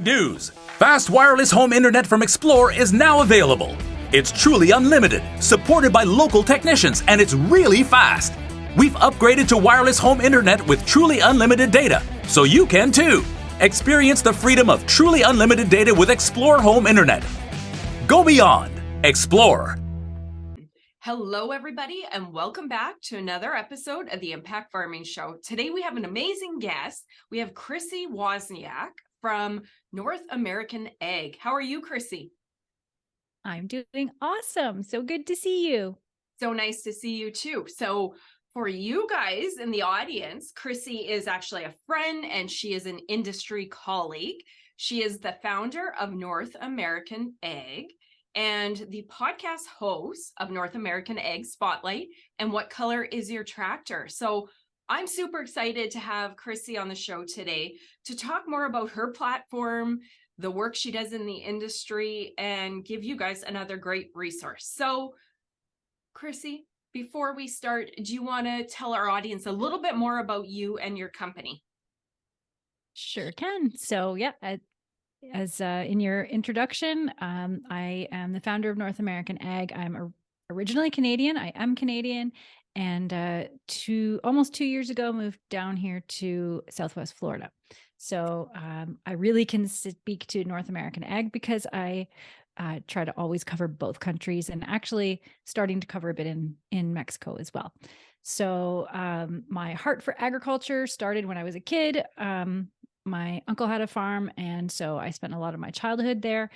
news! Fast wireless home internet from Explore is now available. It's truly unlimited, supported by local technicians, and it's really fast. We've upgraded to wireless home internet with truly unlimited data, so you can too. Experience the freedom of truly unlimited data with Explore Home Internet. Go beyond. Explore. Hello, everybody, and welcome back to another episode of the Impact Farming Show. Today, we have an amazing guest. We have Chrissy Wozniak from North American Egg. How are you, Chrissy? I'm doing awesome. So good to see you. So nice to see you, too. So for you guys in the audience, Chrissy is actually a friend, and she is an industry colleague. She is the founder of North American Egg and the podcast host of North American Egg Spotlight and What Color Is Your Tractor? So I'm super excited to have Chrissy on the show today to talk more about her platform, the work she does in the industry, and give you guys another great resource. So Chrissy, before we start, do you want to tell our audience a little bit more about you and your company? Sure can. So yeah, as in your introduction, I am the founder of North American Egg. I'm originally Canadian. I am Canadian, and almost 2 years ago, moved down here to Southwest Florida. So I really can speak to North American Egg because I try to always cover both countries, and actually starting to cover a bit in Mexico as well. So my heart for agriculture started when I was a kid. My uncle had a farm, and so I spent a lot of my childhood there.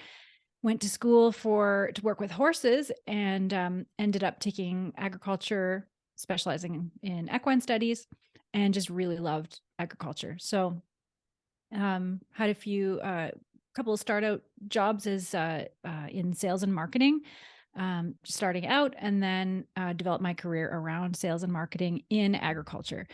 Went to school to work with horses, and ended up taking agriculture, specializing in equine studies, and just really loved agriculture. So had a couple of start out jobs as in sales and marketing, starting out, and then developed my career around sales and marketing in agriculture.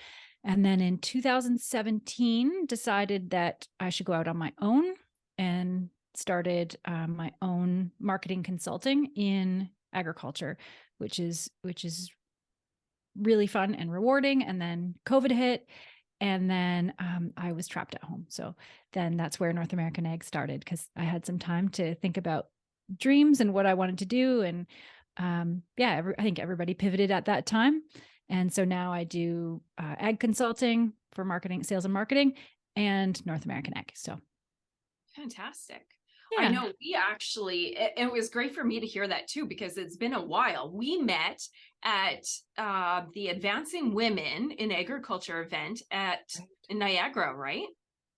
And then in 2017, decided that I should go out on my own and started my own marketing consulting in agriculture, which is really fun and rewarding. And then COVID hit, and then I was trapped at home. So then that's where North American Egg started, because I had some time to think about dreams and what I wanted to do. And I think everybody pivoted at that time. And so now I do ag consulting for marketing, sales and marketing, and North American Egg. So fantastic. Yeah. I know it was great for me to hear that too, because it's been a while. We met at the Advancing Women in Agriculture event in Niagara, right?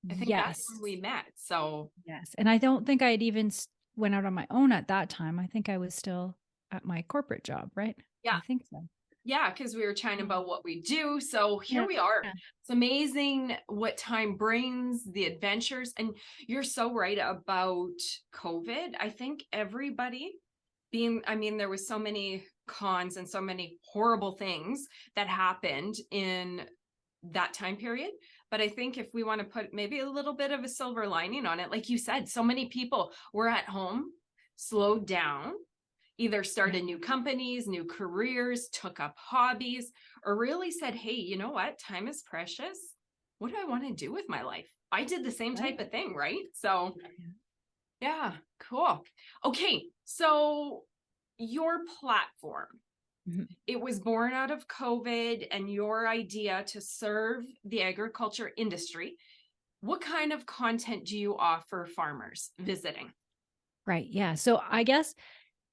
I think that's when we met. So yes. And I don't think I had even went out on my own at that time. I think I was still at my corporate job, right? Yeah. I think so. Yeah, because we were chatting about what we do. So here we are. Yeah. It's amazing what time brings, the adventures. And you're so right about COVID. I think everybody there was so many cons and so many horrible things that happened in that time period. But I think if we want to put maybe a little bit of a silver lining on it, like you said, so many people were at home, slowed down, either started new companies, new careers, took up hobbies, or really said, hey, you know what? Time is precious. What do I want to do with my life? I did the same type of thing, right? So yeah, cool. Okay, so your platform, it was born out of COVID and your idea to serve the agriculture industry. What kind of content do you offer farmers visiting? Right, yeah. So I guess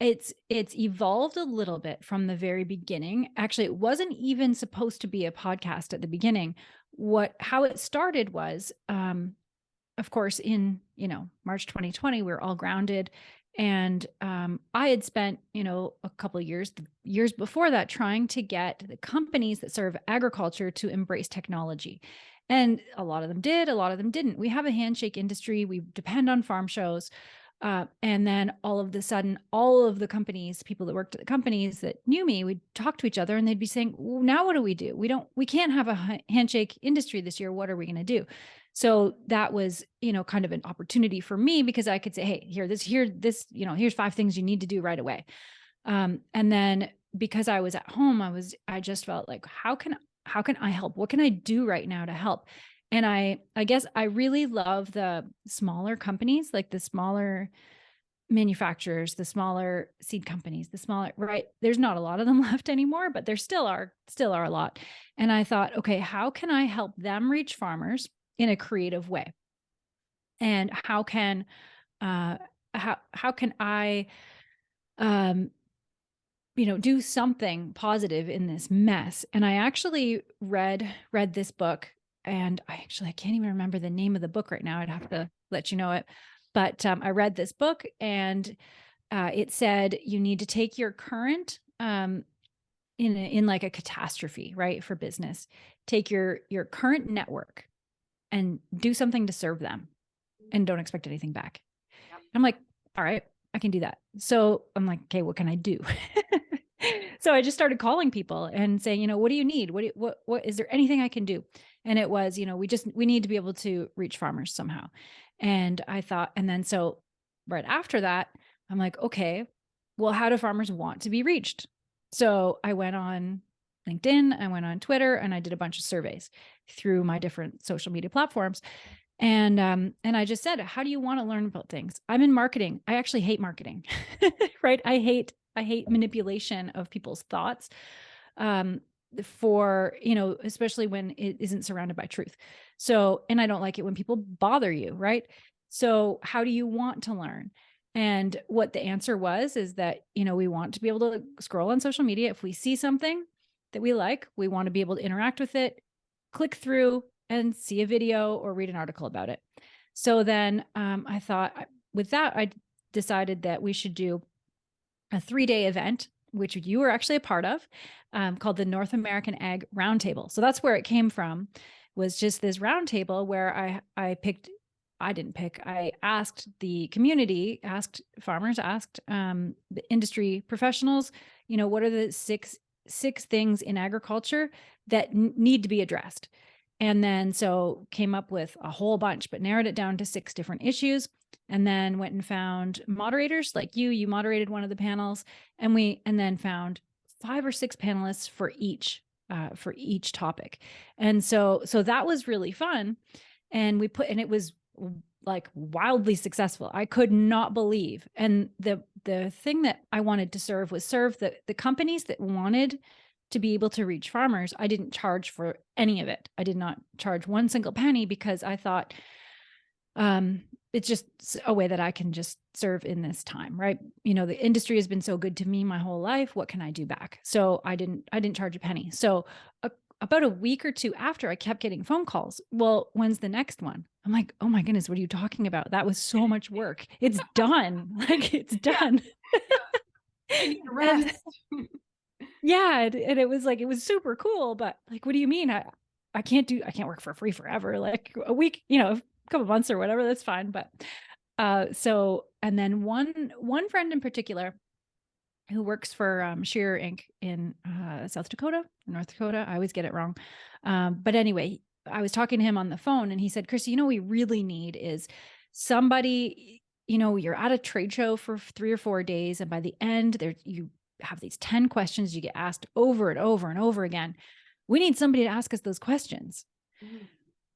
it's evolved a little bit from the very beginning. Actually, it wasn't even supposed to be a podcast at the beginning. How it started was, of course, in March 2020, we were all grounded, and I had spent a couple of years before that trying to get the companies that serve agriculture to embrace technology, and a lot of them did, a lot of them didn't. We have a handshake industry. We depend on farm shows. And then all of a sudden, all of the people that worked at the companies that knew me, we'd talk to each other and they'd be saying, well, now what do? We can't have a handshake industry this year. What are we going to do? So that was, kind of an opportunity for me, because I could say, hey, here's 5 things you need to do right away. And then because I was at home, I just felt like, how can I help? What can I do right now to help? And I guess I really love the smaller companies, like the smaller manufacturers, the smaller seed companies, the smaller, right? There's not a lot of them left anymore, but there still are a lot. And I thought, okay, how can I help them reach farmers in a creative way? And how can I do something positive in this mess? And I actually read this book, and I can't even remember the name of the book right now. I'd have to let you know it. But I read this book, and it said you need to take your current in like a catastrophe, right, for business. Take your current network and do something to serve them, and don't expect anything back. Yep. I'm like, all right, I can do that. So I'm like, okay, what can I do? So I just started calling people and saying, what do you need? What is there anything I can do? And it was, we need to be able to reach farmers somehow. And I thought, and then so right after that, I'm like, okay, well, how do farmers want to be reached? So I went on LinkedIn, I went on Twitter, and I did a bunch of surveys through my different social media platforms. And I just said, how do you want to learn about things? I'm in marketing. I actually hate marketing, right? I hate manipulation of people's thoughts, for, especially when it isn't surrounded by truth. So, and I don't like it when people bother you, right? So how do you want to learn? And what the answer was is that, we want to be able to scroll on social media. If we see something that we like, we want to be able to interact with it, click through and see a video or read an article about it. So then I thought with that, I decided that we should do a 3-day event, which you were actually a part of, called the North American Ag Roundtable. So that's where it came from, was just this roundtable where I asked the community, asked farmers, asked the industry professionals, what are the six things in agriculture that need to be addressed? And then so came up with a whole bunch, but narrowed it down to 6 different issues. And then went and found moderators like you moderated one of the panels, and then found 5 or 6 panelists for each topic. And so that was really fun. And it was like wildly successful. I could not believe. And the thing that I wanted to serve the companies that wanted to be able to reach farmers. I didn't charge for any of it. I did not charge one single penny, because I thought, it's just a way that I can just serve in this time, right? The industry has been so good to me my whole life. What can I do back? So I didn't charge a penny. So about a week or 2 after, I kept getting phone calls. Well, when's the next one? I'm like, oh my goodness, what are you talking about? That was so much work. It's done. Like, it's done. I need to rest. Yeah. And it was like, it was super cool, but like, what do you mean? I can't work for free forever. Like a week, a couple months or whatever, that's fine. But so, and then one friend in particular who works for Shearer Inc. in South Dakota, North Dakota. I always get it wrong. But anyway, I was talking to him on the phone, and he said, Chrissy, we really need is somebody, you're at a trade show for 3 or 4 days, and by the end you have these 10 questions you get asked over and over and over again. We need somebody to ask us those questions. Mm-hmm.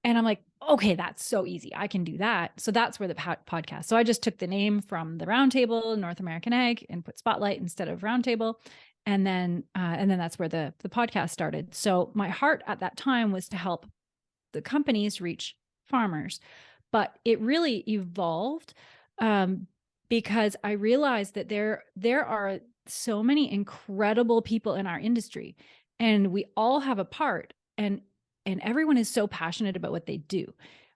And I'm like, okay, that's so easy. I can do that. So that's where the podcast. So I just took the name from the roundtable, North American Ag, and put spotlight instead of roundtable. And then that's where the podcast started. So my heart at that time was to help the companies reach farmers, but it really evolved because I realized that there are so many incredible people in our industry, and we all have a part, and everyone is so passionate about what they do,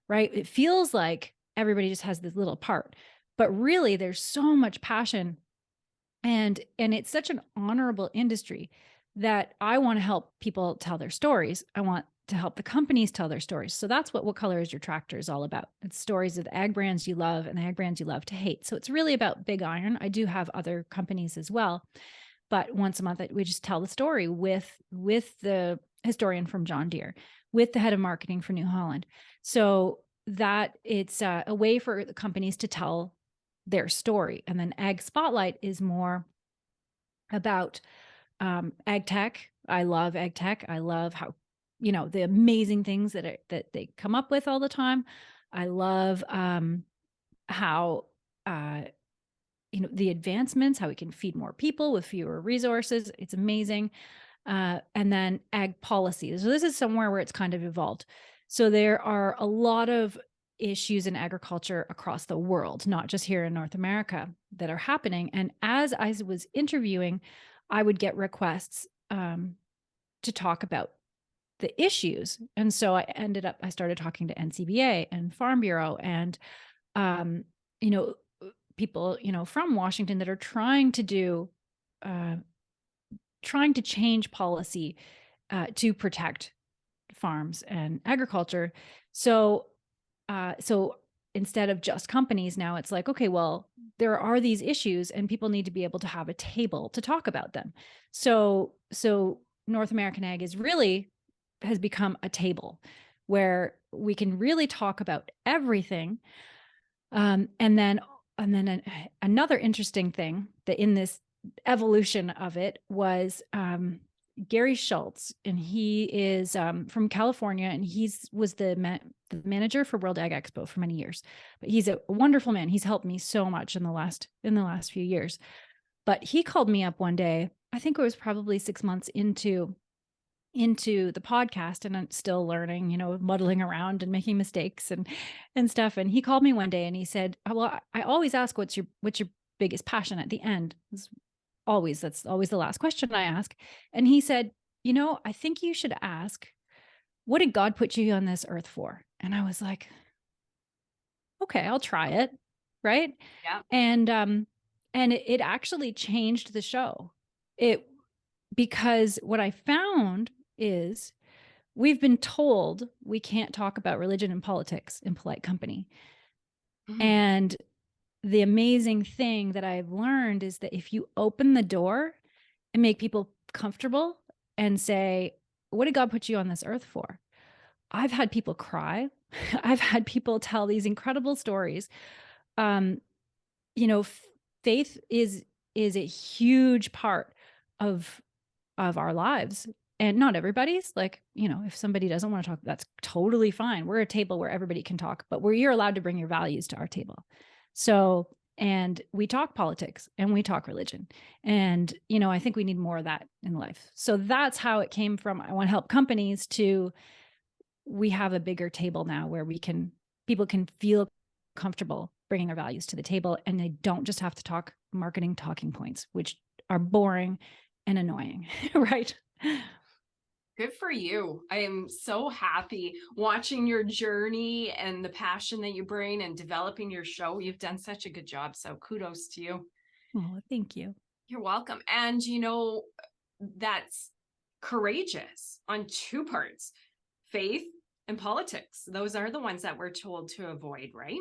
right? It feels like everybody just has this little part, but really there's so much passion, and it's such an honorable industry that I want to help people tell their stories. I want to help the companies tell their stories. So that's what Color Is Your Tractor is all about. It's stories of the ag brands you love and the ag brands you love to hate. So it's really about Big Iron. I do have other companies as well, but once a month we just tell the story with the historian from John Deere, with the head of marketing for New Holland. So that it's a way for the companies to tell their story. And then Ag Spotlight is more about ag tech. I love ag tech. I love how the amazing things that they come up with all the time. I love how the advancements, how we can feed more people with fewer resources. It's amazing. And then ag policy. So this is somewhere where it's kind of evolved. So there are a lot of issues in agriculture across the world, not just here in North America, that are happening. And as I was interviewing, I would get requests to talk about the issues. And so I started talking to NCBA and Farm Bureau and, people, from Washington that are trying to change policy to protect farms and agriculture. So instead of just companies, now it's like, okay, well, there are these issues and people need to be able to have a table to talk about them. So North American Ag has become a table where we can really talk about everything. And then another interesting thing that in this evolution of it was Gary Schultz, and he is from California, and was the manager for World Ag Expo for many years. But he's a wonderful man. He's helped me so much in the last few years. But he called me up one day. I think it was probably 6 months into the podcast, and I'm still learning, muddling around and making mistakes and stuff. And he called me one day and he said, well, I always ask, what's your biggest passion at the end? That's always the last question I ask. And he said, I think you should ask, what did God put you on this earth for? And I was like, okay, I'll try it. Right. Yeah. And it actually changed the show. Because what I found is we've been told we can't talk about religion and politics in polite company. Mm-hmm. And the amazing thing that I've learned is that if you open the door and make people comfortable and say, what did God put you on this earth for? I've had people cry. I've had people tell these incredible stories. Faith is a huge part of our lives, and not everybody's. Like, if somebody doesn't want to talk, that's totally fine. We're a table where everybody can talk, but you're allowed to bring your values to our table. So, and we talk politics and we talk religion. And, I think we need more of that in life. So that's how it came from. I want to help companies we have a bigger table now where people can feel comfortable bringing their values to the table, and they don't just have to talk marketing talking points, which are boring and annoying, right? Good for you. I am so happy watching your journey and the passion that you bring and developing your show. You've done such a good job. So kudos to you. Oh, thank you. You're welcome. And that's courageous on two parts, faith and politics. Those are the ones that we're told to avoid, right?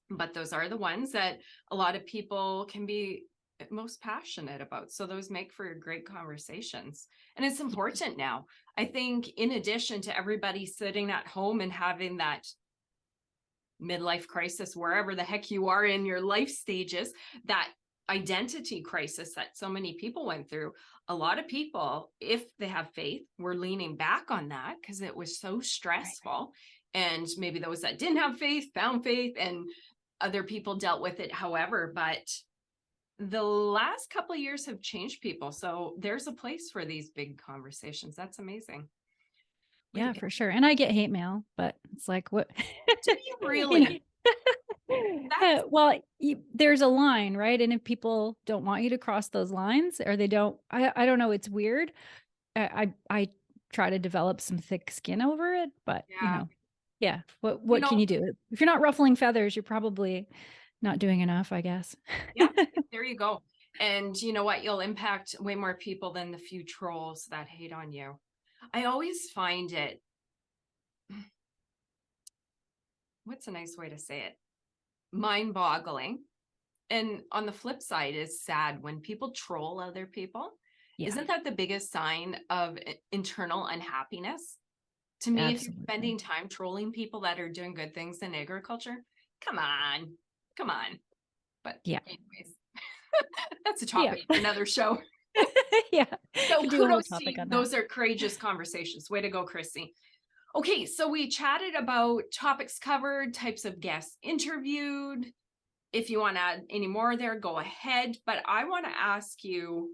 But those are the ones that a lot of people can be most passionate about. So those make for great conversations. And it's important now. I think in addition to everybody sitting at home and having that midlife crisis, wherever the heck you are in your life stages, that identity crisis that so many people went through, a lot of people, if they have faith, were leaning back on that because it was so stressful. Right. And maybe those that didn't have faith found faith, and other people dealt with it however. But the last couple of years have changed people. So there's a place for these big conversations. That's amazing. Yeah, for sure. And I get hate mail, but it's like, what? Do you really? Well, there's a line, right? And if people don't want you to cross those lines, or they don't, I don't know, it's weird. I try to develop some thick skin over it, but yeah. What can you do? If you're not ruffling feathers, you're probably not doing enough, I guess. Yeah, there you go. And you know what? You'll impact way more people than the few trolls that hate on you. I always find it, what's a nice way to say it? Mind-boggling. And on the flip side is sad when people troll other people. Yeah. Isn't that the biggest sign of internal unhappiness? To me, Absolutely. If you're spending time trolling people that are doing good things in agriculture, come on. But anyways, that's a topic for another show. Yeah. So Could do a whole kudos to topic you. on that. Those are courageous conversations. Way to go, Chrissy. Okay, so we chatted about topics covered, types of guests interviewed. If you want to add any more there, go ahead. But I want to ask you,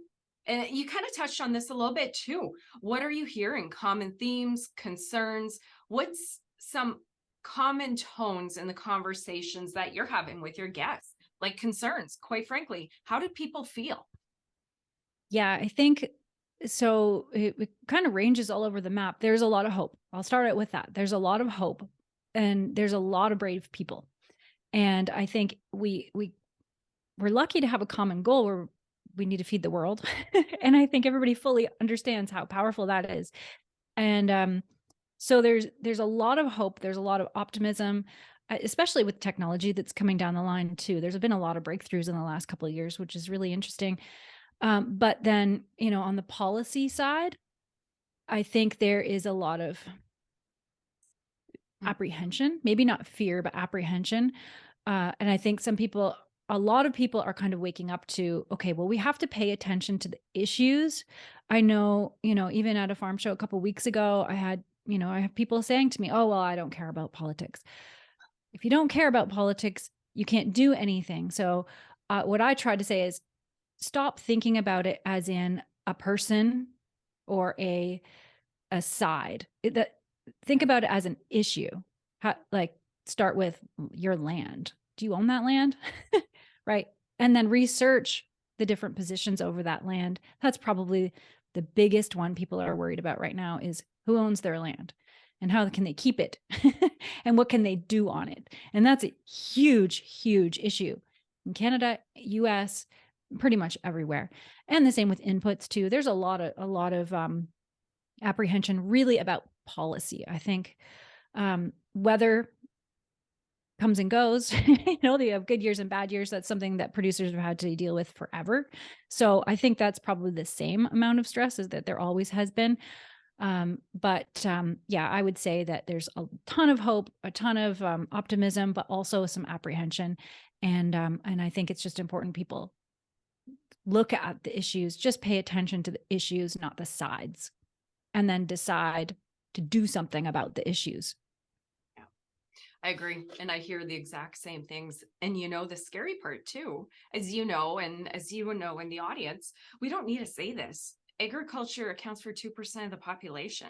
and you kind of touched on this a little bit too. What are you hearing? Common themes, concerns? What's some common tones in the conversations that you're having with your guests? Like concerns, quite frankly. How do people feel? Yeah, I think so. It kind of ranges all over the map. There's a lot of hope. I'll start out with that. There's a lot of hope, and there's a lot of brave people. And I think we're lucky to have a common goal where we need to feed the world. And I think everybody fully understands how powerful that is. And so there's a lot of hope. There's a lot of optimism, especially with technology that's coming down the line too. There's been a lot of breakthroughs in the last couple of years, which is really interesting. But then, on the policy side, I think there is a lot of apprehension, maybe not fear, but apprehension. And I think a lot of people are kind of waking up to, okay, well, we have to pay attention to the issues. I know, even at a farm show a couple of weeks ago, I have people saying to me, oh, well, I don't care about politics. If you don't care about politics, you can't do anything. So what I try to say is stop thinking about it as in a person or a side. Think about it as an issue. Start with your land. Do you own that land? Right. And then research the different positions over that land. That's probably the biggest one people are worried about right now is who owns their land and how can they keep it and what can they do on it? And that's a huge, huge issue in Canada, US, pretty much everywhere. And the same with inputs too. There's a lot of apprehension really about policy. I think weather comes and goes. They have good years and bad years. That's something that producers have had to deal with forever. So I think that's probably the same amount of stress as that there always has been. Yeah, I would say that there's a ton of hope, a ton of optimism, but also some apprehension. And I think it's just important people look at the issues, just pay attention to the issues, not the sides, and then decide to do something about the issues. Yeah, I agree. And I hear the exact same things. And the scary part too, as you know, and as you know in the audience, we don't need to say this. Agriculture accounts for 2% of the population.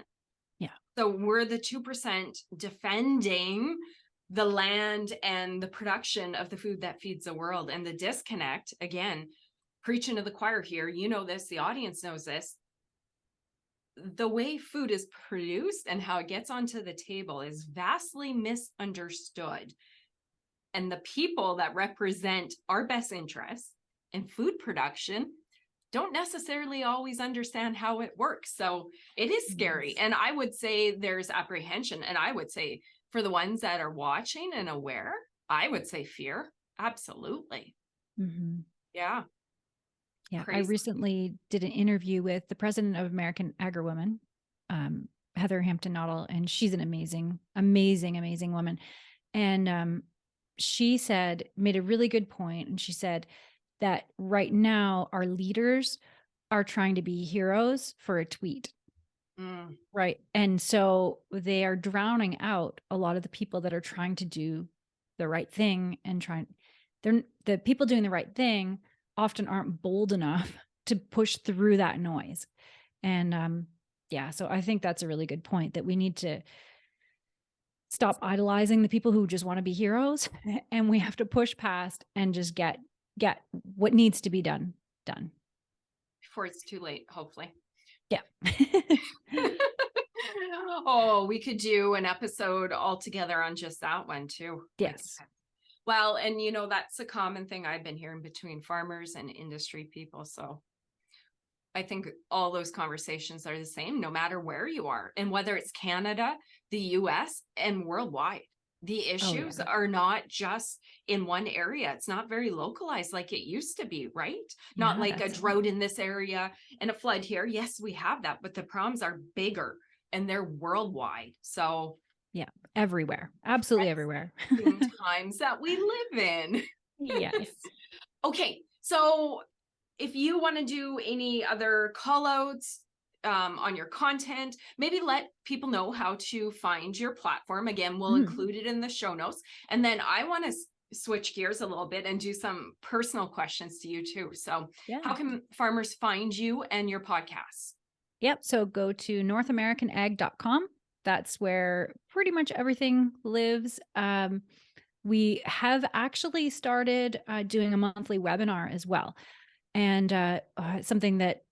Yeah. So we're the 2% defending the land and the production of the food that feeds the world. And the disconnect, again, preaching to the choir here, this, the audience knows this. The way food is produced and how it gets onto the table is vastly misunderstood. And the people that represent our best interests in food production don't necessarily always understand how it works. So it is scary. And I would say there's apprehension. And I would say for the ones that are watching and aware, I would say fear. Absolutely. Mm-hmm. Yeah. Yeah. Crazy. I recently did an interview with the president of American Agri-Women, Heather Hampton-Noddle, and she's an amazing, amazing, amazing woman. And she made a really good point. And she said that right now our leaders are trying to be heroes for a tweet. Right. And so they are drowning out a lot of the people that are trying to do the right thing and the people doing the right thing often aren't bold enough to push through that noise. And so I think that's a really good point, that we need to stop idolizing the people who just want to be heroes, and we have to push past and just get what needs to be done. Before it's too late, hopefully. Yeah. Oh, we could do an episode all together on just that one too. Yes. Well, and that's a common thing I've been hearing between farmers and industry people. So I think all those conversations are the same, no matter where you are, and whether it's Canada, the US, and worldwide. The issues are not just in one area. It's not very localized like it used to be, right? Not like a drought in this area and a flood here. Yes, we have that, but the problems are bigger and they're worldwide. So yeah, everywhere, absolutely everywhere. Times that we live in. Yes. Okay, so if you want to do any other call outs on your content, maybe let people know how to find your platform. Again, we'll include it in the show notes. And then I want to switch gears a little bit and do some personal questions to you too. So how can farmers find you and your podcasts? Yep. So go to northamericanag.com. That's where pretty much everything lives. We have actually started doing a monthly webinar as well. And something that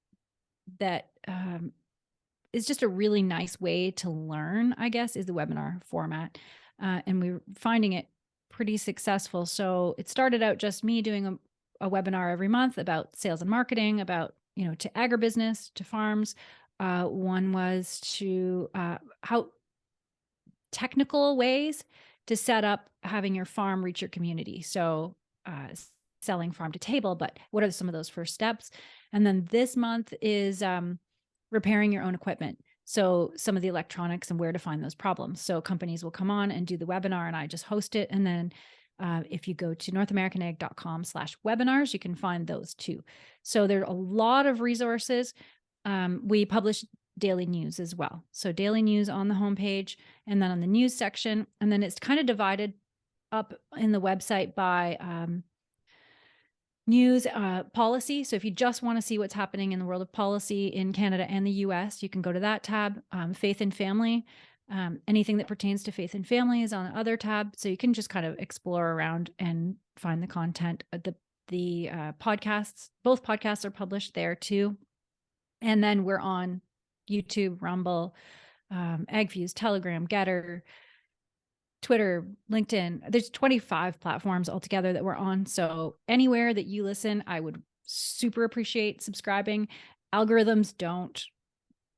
is just a really nice way to learn, I guess, is the webinar format. And we're finding it pretty successful. So it started out just me doing a webinar every month about sales and marketing, about, to agribusiness, to farms. One was to how technical ways to set up having your farm reach your community. So selling farm to table, but what are some of those first steps? And then this month is repairing your own equipment. So some of the electronics and where to find those problems. So companies will come on and do the webinar and I just host it. And then if you go to northamericanag.com/webinars, you can find those too. So there are a lot of resources. We publish daily news as well. So daily news on the homepage and then on the news section. And then it's kind of divided up in the website by news, policy. So if you just want to see what's happening in the world of policy in Canada and the US, you can go to that tab. Faith and family, anything that pertains to faith and family is on the other tab. So you can just kind of explore around and find the content. The podcasts, both podcasts are published there too. And then we're on YouTube, Rumble, AgFuse, Telegram, Getter, Twitter, LinkedIn. There's 25 platforms altogether that we're on. So anywhere that you listen, I would super appreciate subscribing. Algorithms don't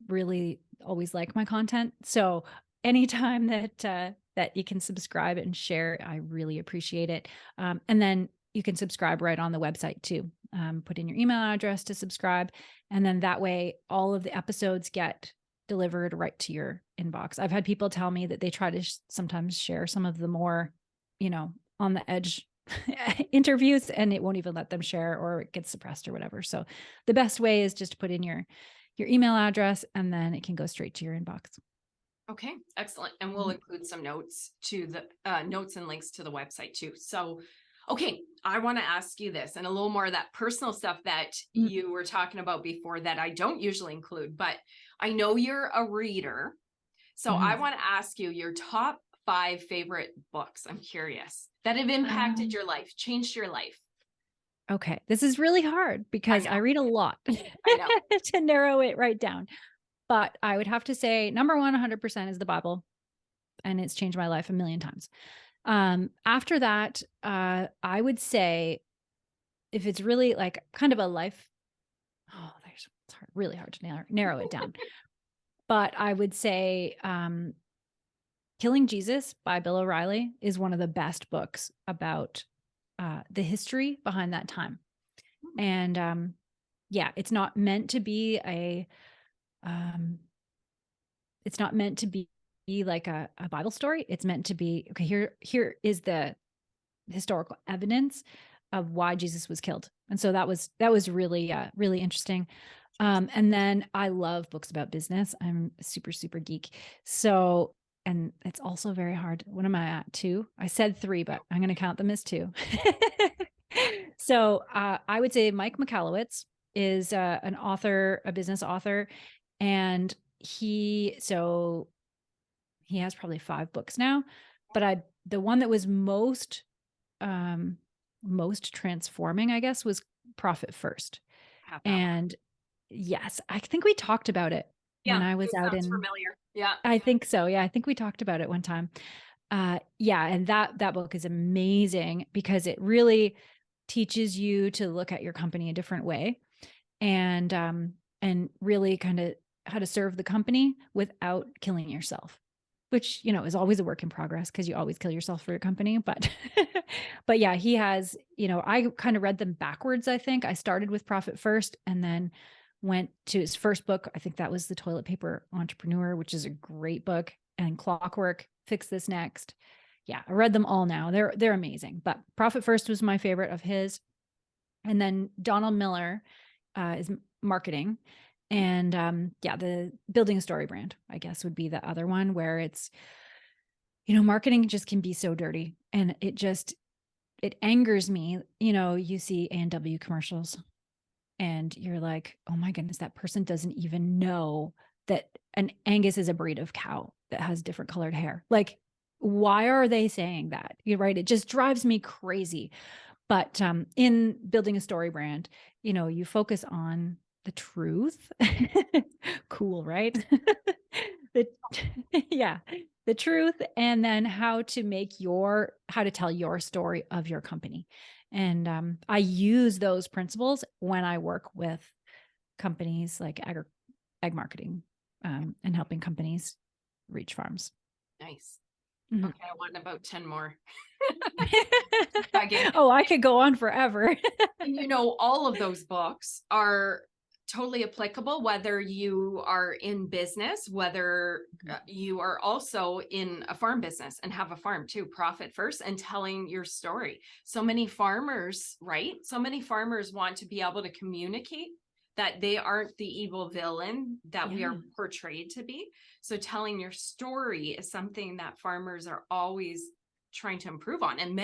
really always like my content. So anytime that you can subscribe and share, I really appreciate it. And then you can subscribe right on the website too. Put in your email address to subscribe. And then that way all of the episodes get delivered right to your inbox. I've had people tell me that they try to sometimes share some of the more, on the edge interviews and it won't even let them share or it gets suppressed or whatever. So the best way is just to put in your email address and then it can go straight to your inbox. Okay, excellent. And we'll include some notes to the notes and links to the website too. So, okay, I want to ask you this and a little more of that personal stuff that you were talking about before that I don't usually include, but I know you're a reader. So I want to ask you your top 5 favorite books. I'm curious that have impacted your life, changed your life. Okay. This is really hard because I read a lot I know. to narrow it right down. But I would have to say number 1, 100% is the Bible. And it's changed my life a million times. After that, I would say if it's really like kind of a life, it's really hard to narrow it down. But I would say Killing Jesus by Bill O'Reilly is one of the best books about the history behind that time. And it's not meant to be like a Bible story. It's meant to be, okay, here is the historical evidence of why Jesus was killed. And so that was really, really interesting. And then I love books about business. I'm a super, super geek. So, and it's also very hard. What am I at? 2? I said 3, but I'm going to count them as 2. So I would say Mike Michalowicz is an author, a business author. And he has probably 5 books now, but the one that was most transforming, I guess, was Profit First. And yes, I think we talked about it when I was out in. Familiar. Yeah, I think so. Yeah, I think we talked about it one time. And that book is amazing because it really teaches you to look at your company a different way, and really kind of how to serve the company without killing yourself, which, is always a work in progress because you always kill yourself for your company. But, but yeah, he has, I kind of read them backwards. I think I started with Profit First and then went to his first book. I think that was The Toilet Paper Entrepreneur, which is a great book, and Clockwork, Fix This Next. Yeah, I read them all now. They're amazing. But Profit First was my favorite of his. And then Donald Miller is marketing. And the building a story brand, I guess, would be the other one, where it's, marketing just can be so dirty, and it angers me. You see A&W commercials and you're like, oh my goodness, that person doesn't even know that an Angus is a breed of cow that has different colored hair. Like, why are they saying that? You're right. It just drives me crazy. But in building a story brand, you focus on the truth. Cool, right? the, yeah, the truth, and then how to tell your story of your company. And I use those principles when I work with companies like ag marketing, and helping companies reach farms. Nice. Mhm. Okay, I want about 10 more. Oh, I could go on forever. And all of those books are totally applicable, whether you are in business, whether you are also in a farm business and have a farm too, profit first and telling your story. So many farmers, right? So many farmers want to be able to communicate that they aren't the evil villain that we are portrayed to be. So telling your story is something that farmers are always trying to improve on. And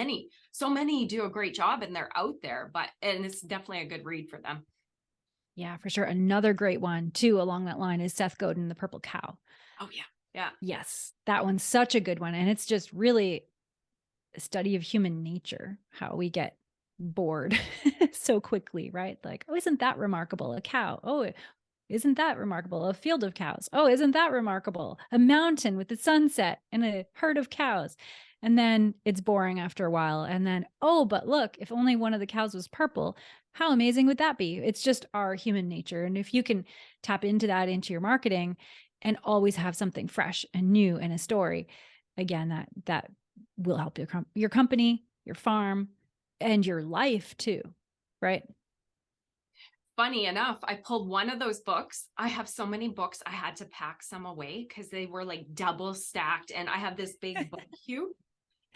so many do a great job and they're out there, and it's definitely a good read for them. Yeah, for sure. Another great one too, along that line, is Seth Godin, The Purple Cow. Oh yeah. Yeah. Yes. That one's such a good one. And it's just really a study of human nature, how we get bored so quickly, right? Like, oh, isn't that remarkable? A cow. Oh, isn't that remarkable? A field of cows. Oh, isn't that remarkable? A mountain with the sunset and a herd of cows. And then it's boring after a while. And then, oh, but look, if only one of the cows was purple, how amazing would that be? It's just our human nature. And if you can tap into that into your marketing and always have something fresh and new and a story, again, that will help your company, your farm, and your life too, right? Funny enough, I pulled one of those books. I have so many books, I had to pack some away because they were like double stacked. And I have this big book queue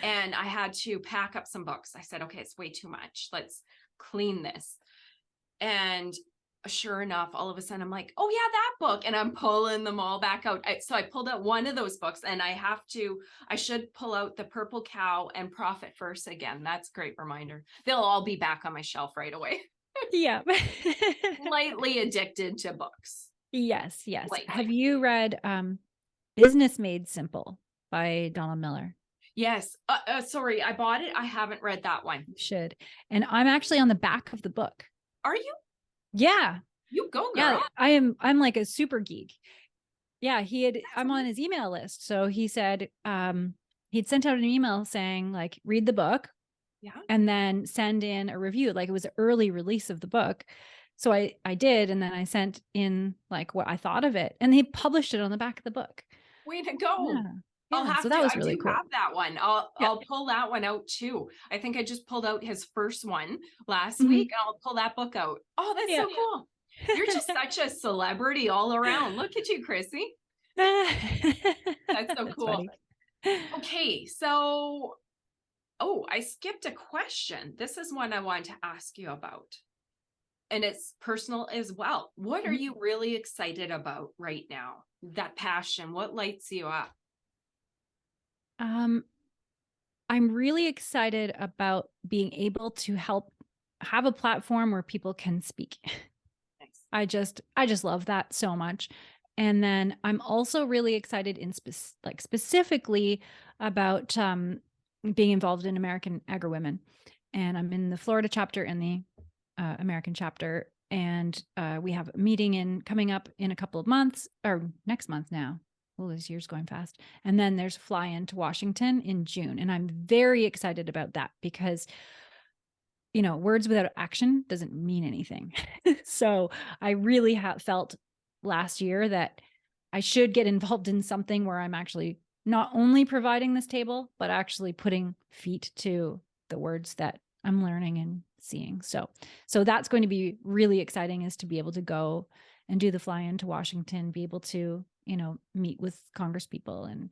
and I had to pack up some books. I said, okay, it's way too much. Let's clean this. And sure enough, all of a sudden I'm like, oh yeah, that book. And I'm pulling them all back out. So I pulled out one of those books and I should pull out The Purple Cow and Profit First again. That's a great reminder. They'll all be back on my shelf right away. Yeah. Lightly addicted to books. Yes. Lightly. Have you read Business Made Simple by Donald Miller? Yes. Sorry, I bought it. I haven't read that one. You should. And I'm actually on the back of the book. Are you? Yeah. You go, girl. Yeah, I'm like a super geek. Yeah, I'm on his email list. So he said he'd sent out an email saying, like, read the book. Yeah. And then send in a review. Like, it was an early release of the book. So I did, and then I sent in like what I thought of it, and he published it on the back of the book. Way to go. Yeah. So that was really cool. I do have that one. I'll pull that one out too. I think I just pulled out his first one last week. And I'll pull that book out. Oh, that's so cool. You're just such a celebrity all around. Look at you, Chrissy. That's so cool. Okay, so I skipped a question. This is one I wanted to ask you about. And it's personal as well. What are you really excited about right now? That passion, what lights you up? I'm really excited about being able to have a platform where people can speak. Nice. I just love that so much. And then I'm also really excited specifically about being involved in American Agri-Women. And I'm in the Florida chapter and the American chapter. And we have a meeting coming up in a couple of months, or next month now. Oh, this year's going fast. And then there's fly in to Washington in June. And I'm very excited about that because, words without action doesn't mean anything. So I really felt last year that I should get involved in something where I'm actually not only providing this table, but actually putting feet to the words that I'm learning and seeing. So that's going to be really exciting, is to be able to go and do the fly in to Washington, be able to, meet with Congress people. And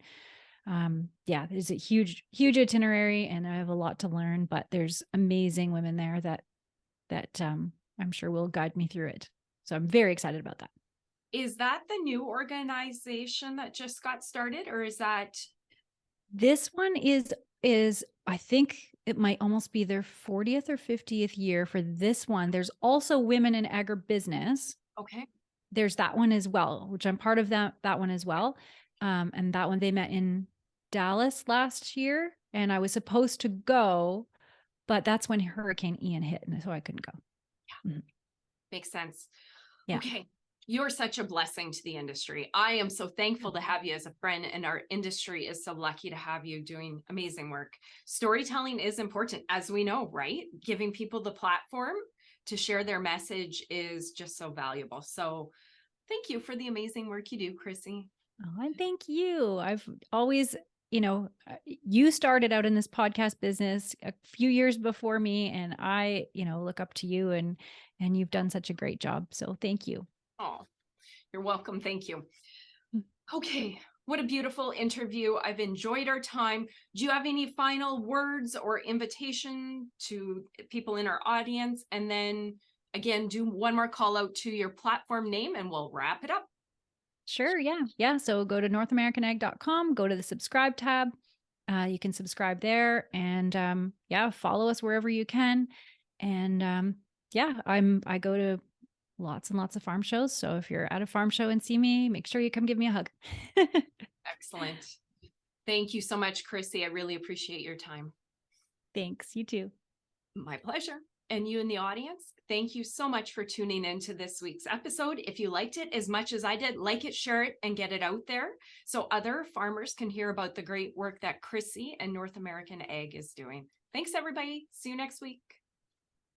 there's a huge itinerary and I have a lot to learn, but there's amazing women there that that I'm sure will guide me through it. So I'm very excited about that. Is that the new organization that just got started, or is that? This one is I think it might almost be their 40th or 50th year for this one. There's also Women in Agribusiness. Okay. There's that one as well, which I'm part of that one as well. And that one they met in Dallas last year, and I was supposed to go, but that's when Hurricane Ian hit, and so I couldn't go. Mhm. Makes sense. Yeah. Okay. You're such a blessing to the industry. I am so thankful to have you as a friend, and our industry is so lucky to have you doing amazing work. Storytelling is important, as we know, right? Giving people the platform to share their message is just so valuable. So thank you for the amazing work you do, Chrissy. Oh, and thank you. I've always, you started out in this podcast business a few years before me, and I, look up to you, and you've done such a great job. So thank you. Oh, you're welcome. Thank you. Mm. Okay. What a beautiful interview. I've enjoyed our time. Do you have any final words or invitation to people in our audience? And then again, do one more call out to your platform name and we'll wrap it up. Sure. Yeah. Yeah. So go to NorthAmericanAg.com, go to the subscribe tab. You can subscribe there, and follow us wherever you can. And I go to lots and lots of farm shows. So if you're at a farm show and see me, make sure you come give me a hug. Excellent. Thank you so much, Chrissy. I really appreciate your time. Thanks. You too. My pleasure. And you in the audience, thank you so much for tuning in to this week's episode. If you liked it as much as I did, like it, share it, and get it out there so other farmers can hear about the great work that Chrissy and North American Ag is doing. Thanks, everybody. See you next week.